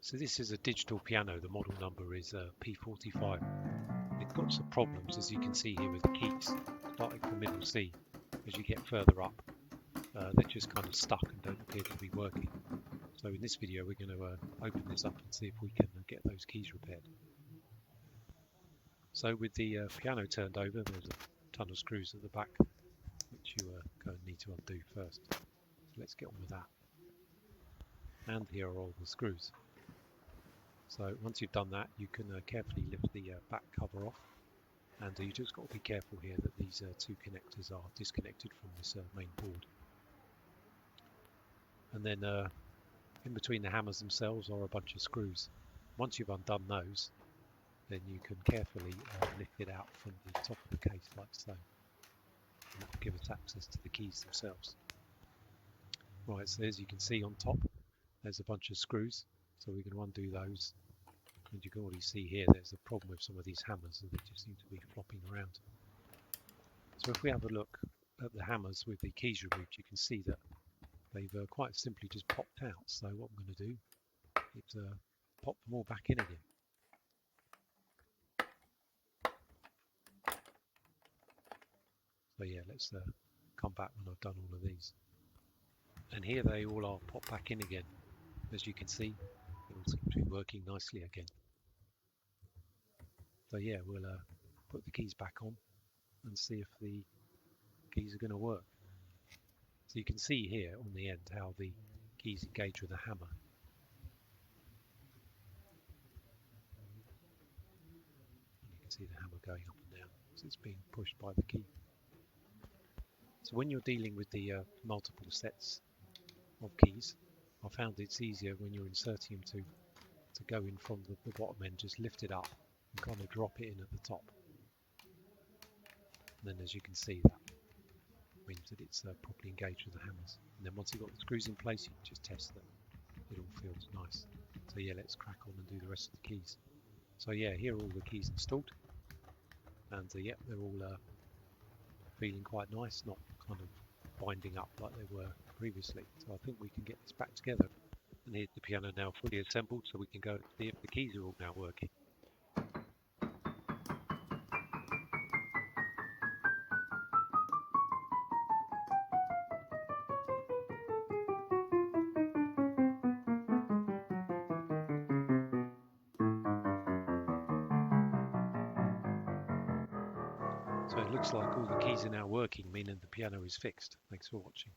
So this is a digital piano. The model number is P-45. It's got some problems, as you can see here, with the keys, starting from middle C. As you get further up, they're just kind of stuck and don't appear to be working. So in this video, we're going to open this up and see if we can get those keys repaired. So with the piano turned over, there's a ton of screws at the back, which you are going to need to undo first. So let's get on with that. And here are all the screws. So once you've done that, you can carefully lift the back cover off, and you just got to be careful here that these two connectors are disconnected from this main board. And then in between the hammers themselves are a bunch of screws. Once you've undone those, then you can carefully lift it out from the top of the case like so. And that will give us access to the keys themselves. Right, so as you can see on top, there's a bunch of screws, so we're going to undo those. And you can already see here there's a problem with some of these hammers, and they just seem to be flopping around. So if we have a look at the hammers with the keys removed, you can see that they've quite simply just popped out. So what I'm going to do is pop them all back in again. So yeah, let's come back when I've done all of these. And here they all are popped back in again. As you can see, they all seem to be working nicely again. So yeah, we'll put the keys back on and see if the keys are going to work. So you can see here on the end how the keys engage with the hammer. And you can see the hammer going up and down as it's being pushed by the key. So when you're dealing with the multiple sets of keys, I found it's easier when you're inserting them to go in from the bottom end, just lift it up and kind of drop it in at the top. And then as you can see, that means that it's properly engaged with the hammers. And then once you've got the screws in place, you can just test that it all feels nice. So yeah, let's crack on and do the rest of the keys. So yeah, here are all the keys installed, and yeah, they're all feeling quite nice, not kind of binding up like they were previously. So I think we can get this back together. And here's the piano now fully assembled, so we can go and see if the keys are all now working. So it looks like all the keys are now working, meaning the piano is fixed. Thanks for watching.